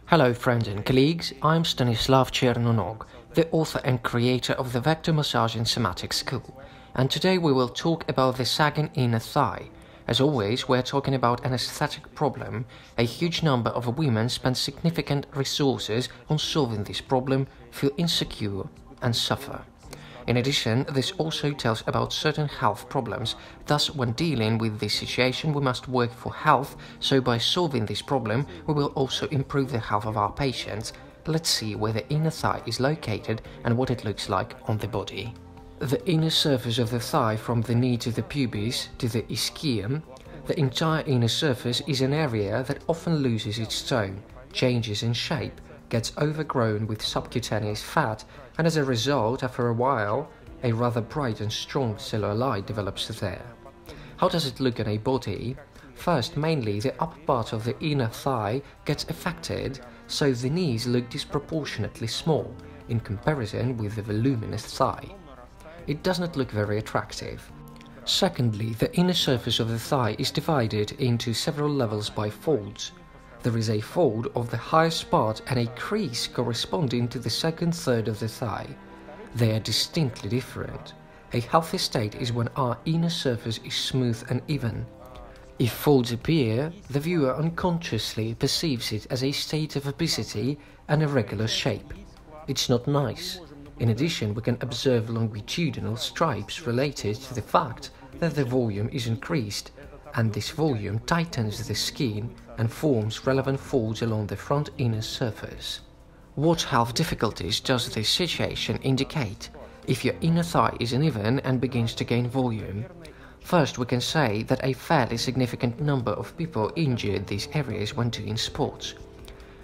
Hello friends and colleagues, I'm Stanislav Chernog, the author and creator of the Vector Massage and Somatic School, and today we will talk about the sagging inner thigh. As always, we're talking about an aesthetic problem. A huge number of women spend significant resources on solving this problem, feel insecure and suffer. In addition, this also tells about certain health problems. Thus, when dealing with this situation, we must work for health, so by solving this problem, we will also improve the health of our patients. Let's see where the inner thigh is located and what it looks like on the body. The inner surface of the thigh from the knee to the pubis to the ischium, the entire inner surface is an area that often loses its tone, changes in shape, gets overgrown with subcutaneous fat, and as a result, after a while, a rather bright and strong cellulite develops there. How does it look on a body? First, mainly the upper part of the inner thigh gets affected, so the knees look disproportionately small in comparison with the voluminous thigh. It does not look very attractive. Secondly, the inner surface of the thigh is divided into several levels by folds. There is a fold of the highest part and a crease corresponding to the second third of the thigh. They are distinctly different. A healthy state is when our inner surface is smooth and even. If folds appear, the viewer unconsciously perceives it as a state of obesity and irregular shape. It's not nice. In addition, we can observe longitudinal stripes related to the fact that the volume is increased, and this volume tightens the skin and forms relevant folds along the front inner surface. What health difficulties does this situation indicate? If your inner thigh is uneven and begins to gain volume, first we can say that a fairly significant number of people injured these areas when doing sports.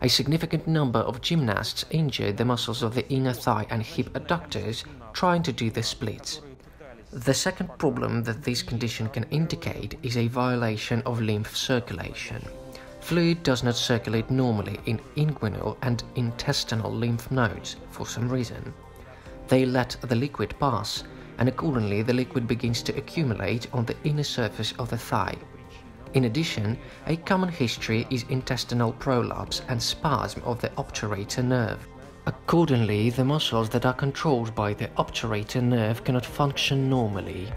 A significant number of gymnasts injured the muscles of the inner thigh and hip adductors trying to do the splits. The second problem that this condition can indicate is a violation of lymph circulation. Fluid does not circulate normally in inguinal and intestinal lymph nodes for some reason. They let the liquid pass, and accordingly the liquid begins to accumulate on the inner surface of the thigh. In addition, a common history is intestinal prolapse and spasm of the obturator nerve. Accordingly, the muscles that are controlled by the obturator nerve cannot function normally.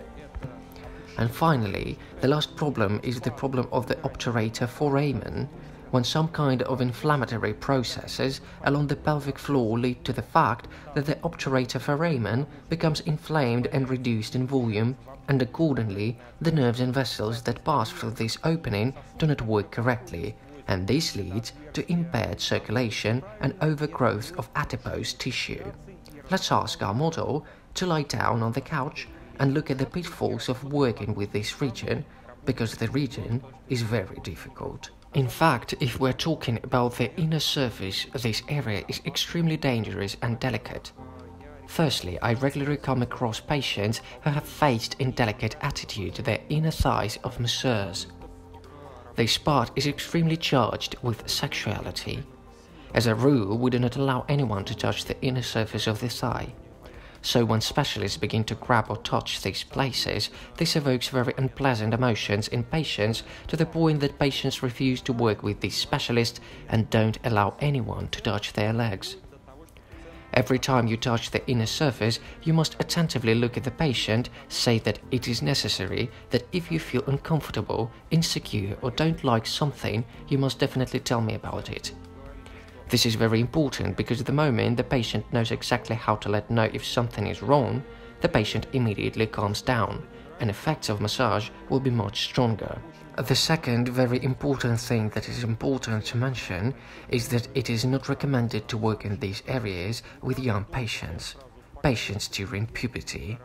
And finally, the last problem is the problem of the obturator foramen, when some kind of inflammatory processes along the pelvic floor lead to the fact that the obturator foramen becomes inflamed and reduced in volume, and accordingly, the nerves and vessels that pass through this opening do not work correctly, and this leads to impaired circulation and overgrowth of adipose tissue. Let's ask our model to lie down on the couch and look at the pitfalls of working with this region, because the region is very difficult. In fact, if we're talking about the inner surface, this area is extremely dangerous and delicate. Firstly, I regularly come across patients who have faced indelicate attitude to their inner thighs of masseurs. This part is extremely charged with sexuality. As a rule, we do not allow anyone to touch the inner surface of the thigh. So when specialists begin to grab or touch these places, this evokes very unpleasant emotions in patients to the point that patients refuse to work with these specialists and don't allow anyone to touch their legs. Every time you touch the inner surface, you must attentively look at the patient, say that it is necessary, that if you feel uncomfortable, insecure or don't like something, you must definitely tell me about it. This is very important because the moment the patient knows exactly how to let know if something is wrong, the patient immediately calms down, and effects of massage will be much stronger. The second very important thing that is important to mention is that it is not recommended to work in these areas with young patients during puberty.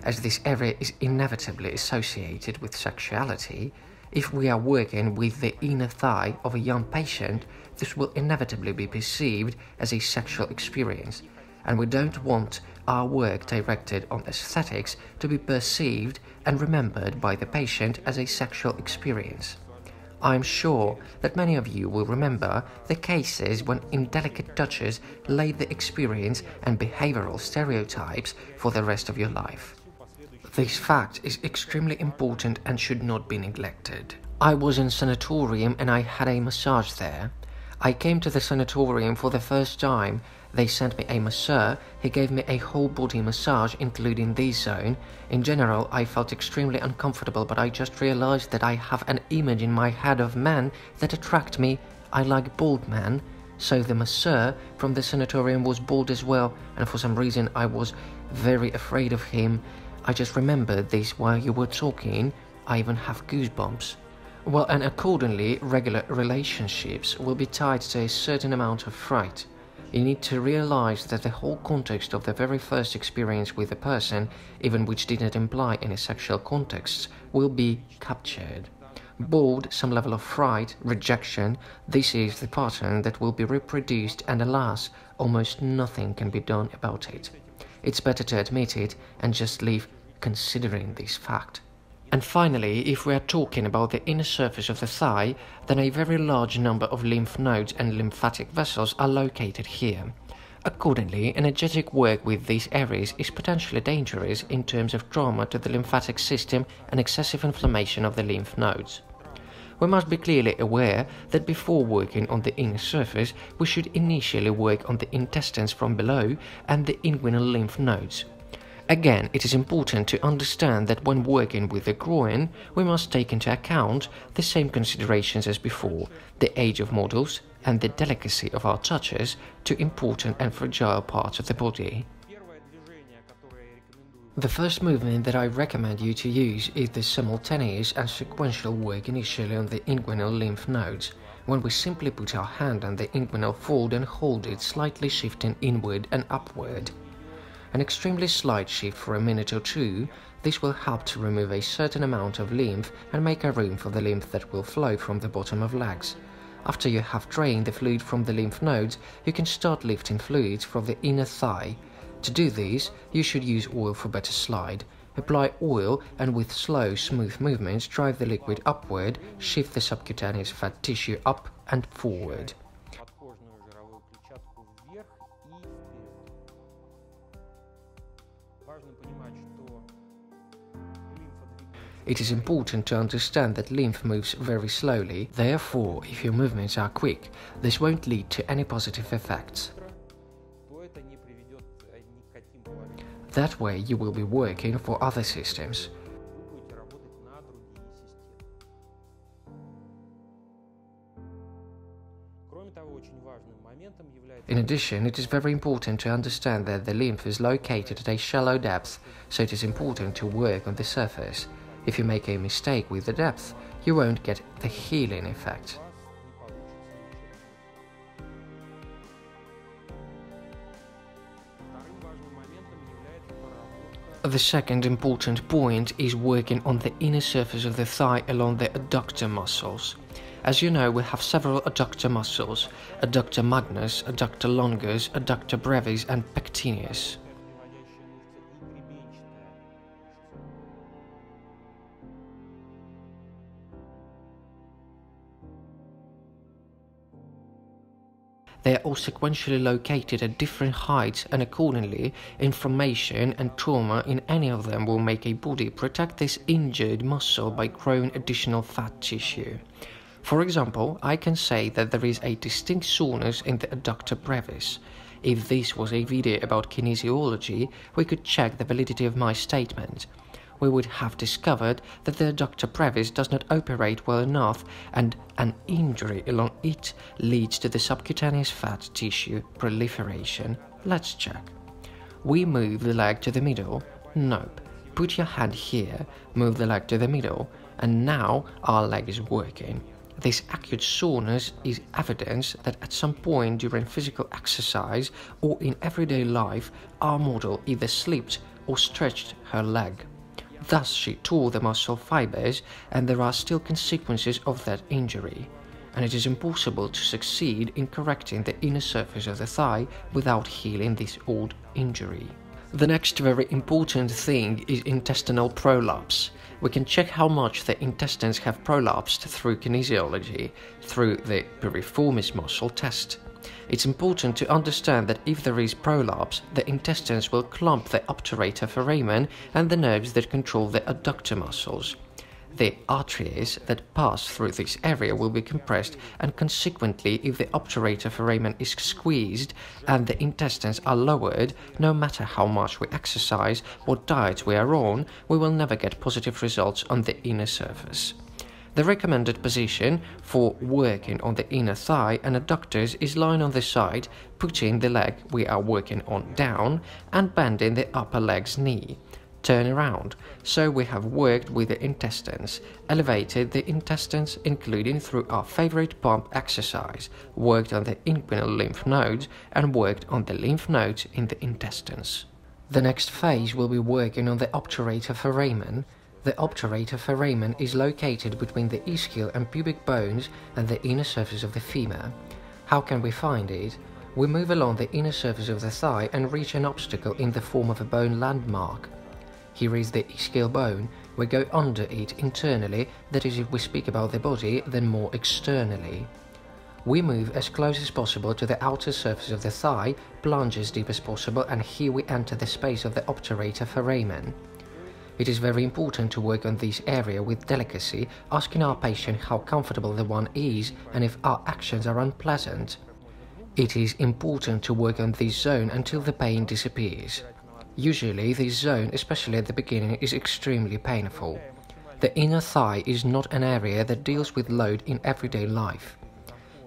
As this area is inevitably associated with sexuality, if we are working with the inner thigh of a young patient, this will inevitably be perceived as a sexual experience, and we don't want our work directed on aesthetics to be perceived and remembered by the patient as a sexual experience. I am sure that many of you will remember the cases when indelicate touches laid the experience and behavioral stereotypes for the rest of your life. This fact is extremely important and should not be neglected. I was in a sanatorium and I had a massage there. I came to the sanatorium for the first time. They sent me a masseur. He gave me a whole body massage including this zone. In general, I felt extremely uncomfortable, but I just realized that I have an image in my head of men that attract me. I like bald men. So the masseur from the sanatorium was bald as well, and for some reason I was very afraid of him. I just remembered this while you were talking. I even have goosebumps. Well, and accordingly, regular relationships will be tied to a certain amount of fright. You need to realize that the whole context of the very first experience with a person, even which didn't imply any sexual context, will be captured. Bald, some level of fright, rejection, this is the pattern that will be reproduced, and alas, almost nothing can be done about it. It's better to admit it and just leave considering this fact. And finally, if we are talking about the inner surface of the thigh, then a very large number of lymph nodes and lymphatic vessels are located here. Accordingly, energetic work with these areas is potentially dangerous in terms of trauma to the lymphatic system and excessive inflammation of the lymph nodes. We must be clearly aware that before working on the inner surface, we should initially work on the intestines from below and the inguinal lymph nodes. Again, it is important to understand that when working with the groin, we must take into account the same considerations as before, the age of models and the delicacy of our touches to important and fragile parts of the body. The first movement that I recommend you to use is the simultaneous and sequential work initially on the inguinal lymph nodes, when we simply put our hand on the inguinal fold and hold it, slightly shifting inward and upward. An extremely slight shift for a minute or two, this will help to remove a certain amount of lymph and make a room for the lymph that will flow from the bottom of legs. After you have drained the fluid from the lymph nodes, you can start lifting fluids from the inner thigh. To do this, you should use oil for better slide. Apply oil and with slow, smooth movements drive the liquid upward, shift the subcutaneous fat tissue up and forward. It is important to understand that lymph moves very slowly, therefore, if your movements are quick, this won't lead to any positive effects. That way you will be working for other systems. In addition, it is very important to understand that the lymph is located at a shallow depth, so it is important to work on the surface. If you make a mistake with the depth, you won't get the healing effect. The second important point is working on the inner surface of the thigh along the adductor muscles. As you know, we have several adductor muscles: adductor magnus, adductor longus, adductor brevis and pectineus. They are all sequentially located at different heights, and accordingly, inflammation and trauma in any of them will make a body protect this injured muscle by growing additional fat tissue. For example, I can say that there is a distinct soreness in the adductor brevis. If this was a video about kinesiology, we could check the validity of my statement. We would have discovered that the adductor brevis does not operate well enough, and an injury along it leads to the subcutaneous fat tissue proliferation. Let's check. We move the leg to the middle. Nope. Put your hand here, move the leg to the middle, and now our leg is working. This acute soreness is evidence that at some point during physical exercise or in everyday life, our model either slipped or stretched her leg. Thus, she tore the muscle fibers, and there are still consequences of that injury, and it is impossible to succeed in correcting the inner surface of the thigh without healing this old injury. The next very important thing is intestinal prolapse. We can check how much the intestines have prolapsed through kinesiology, through the piriformis muscle test. It's important to understand that if there is prolapse, the intestines will clump the obturator foramen and the nerves that control the adductor muscles. The arteries that pass through this area will be compressed, and consequently, if the obturator foramen is squeezed and the intestines are lowered, no matter how much we exercise, what diet we are on, we will never get positive results on the inner surface. The recommended position for working on the inner thigh and adductors is lying on the side, putting the leg we are working on down and bending the upper leg's knee. Turn around. So we have worked with the intestines, elevated the intestines including through our favorite pump exercise, worked on the inguinal lymph nodes and worked on the lymph nodes in the intestines. The next phase will be working on the obturator foramen. The obturator foramen is located between the ischial and pubic bones and the inner surface of the femur. How can we find it? We move along the inner surface of the thigh and reach an obstacle in the form of a bone landmark. Here is the ischial bone. We go under it internally, that is, if we speak about the body, then more externally. We move as close as possible to the outer surface of the thigh, plunge as deep as possible, and here we enter the space of the obturator foramen. It is very important to work on this area with delicacy, asking our patient how comfortable the one is and if our actions are unpleasant. It is important to work on this zone until the pain disappears. Usually, this zone, especially at the beginning, is extremely painful. The inner thigh is not an area that deals with load in everyday life.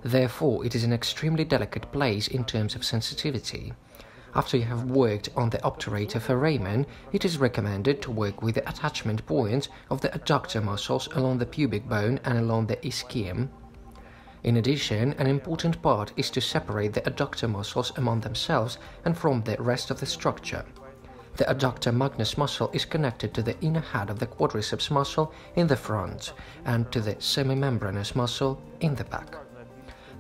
Therefore, it is an extremely delicate place in terms of sensitivity. After you have worked on the obturator foramen, it is recommended to work with the attachment points of the adductor muscles along the pubic bone and along the ischium. In addition, an important part is to separate the adductor muscles among themselves and from the rest of the structure. The adductor magnus muscle is connected to the inner head of the quadriceps muscle in the front and to the semimembranous muscle in the back.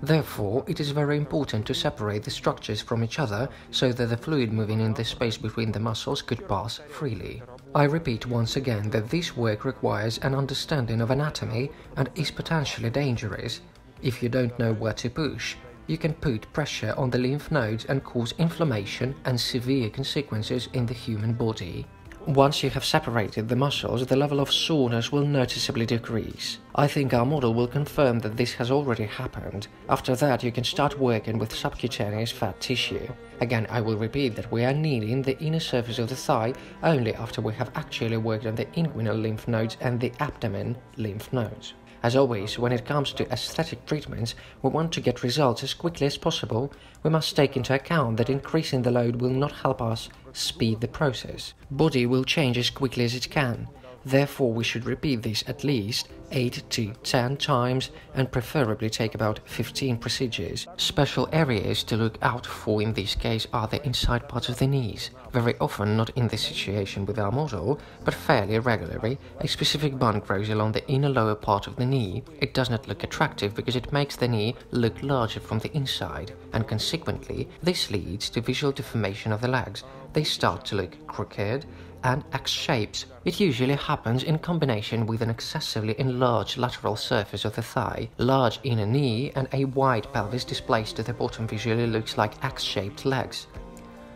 Therefore, it is very important to separate the structures from each other so that the fluid moving in the space between the muscles could pass freely. I repeat once again that this work requires an understanding of anatomy and is potentially dangerous. If you don't know where to push, you can put pressure on the lymph nodes and cause inflammation and severe consequences in the human body. Once you have separated the muscles, the level of soreness will noticeably decrease. I think our model will confirm that this has already happened. After that, you can start working with subcutaneous fat tissue. Again, I will repeat that we are kneading the inner surface of the thigh only after we have actually worked on the inguinal lymph nodes and the abdomen lymph nodes. As always, when it comes to aesthetic treatments, we want to get results as quickly as possible. We must take into account that increasing the load will not help us speed the process. Body will change as quickly as it can. Therefore, we should repeat this at least 8 to 10 times and preferably take about 15 procedures. Special areas to look out for in this case are the inside parts of the knees. Very often, not in this situation with our model, but fairly regularly, a specific bone grows along the inner lower part of the knee. It does not look attractive because it makes the knee look larger from the inside, and consequently, this leads to visual deformation of the legs. They start to look crooked and X-shaped. It usually happens in combination with an excessively enlarged lateral surface of the thigh. Large inner knee and a wide pelvis displaced to the bottom visually looks like X-shaped legs.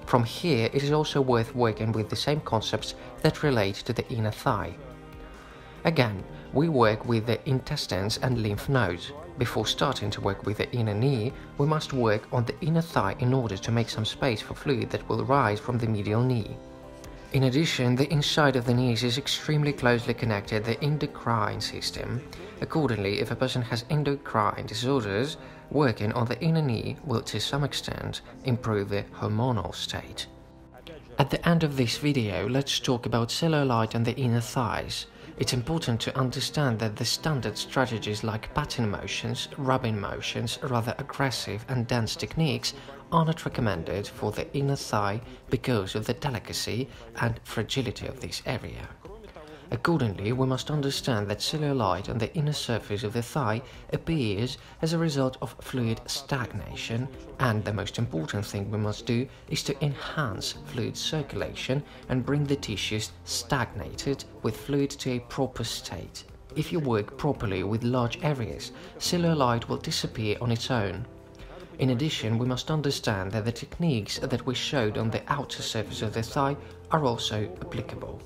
From here, it is also worth working with the same concepts that relate to the inner thigh. Again, we work with the intestines and lymph nodes. Before starting to work with the inner knee, we must work on the inner thigh in order to make some space for fluid that will rise from the medial knee. In addition, the inside of the knees is extremely closely connected to the endocrine system. Accordingly, if a person has endocrine disorders, working on the inner knee will to some extent improve the hormonal state. At the end of this video, let's talk about cellulite on the inner thighs. It's important to understand that the standard strategies like patting motions, rubbing motions, rather aggressive and dense techniques are not recommended for the inner thigh because of the delicacy and fragility of this area. Accordingly, we must understand that cellulite on the inner surface of the thigh appears as a result of fluid stagnation, and the most important thing we must do is to enhance fluid circulation and bring the tissues stagnated with fluid to a proper state. If you work properly with large areas, cellulite will disappear on its own. In addition, we must understand that the techniques that we showed on the outer surface of the thigh are also applicable.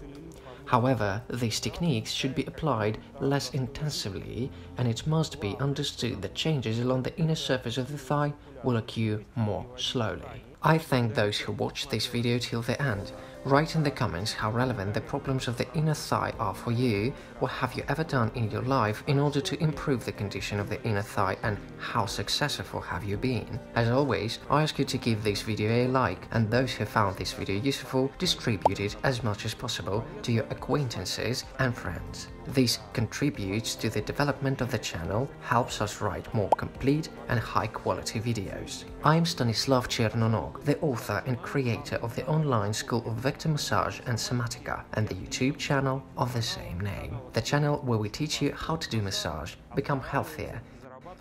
However, these techniques should be applied less intensively, and it must be understood that changes along the inner surface of the thigh will occur more slowly. I thank those who watched this video till the end. Write in the comments how relevant the problems of the inner thigh are for you. What have you ever done in your life in order to improve the condition of the inner thigh, and how successful have you been? As always, I ask you to give this video a like, and those who found this video useful, distribute it as much as possible to your acquaintances and friends. This contributes to the development of the channel, helps us write more complete and high-quality videos. I'm Stanislav Chernog, the author and creator of the online school of vector massage and somatica, and the YouTube channel of the same name. The channel where we teach you how to do massage, become healthier,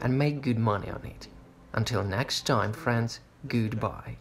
and make good money on it. Until next time, friends, goodbye.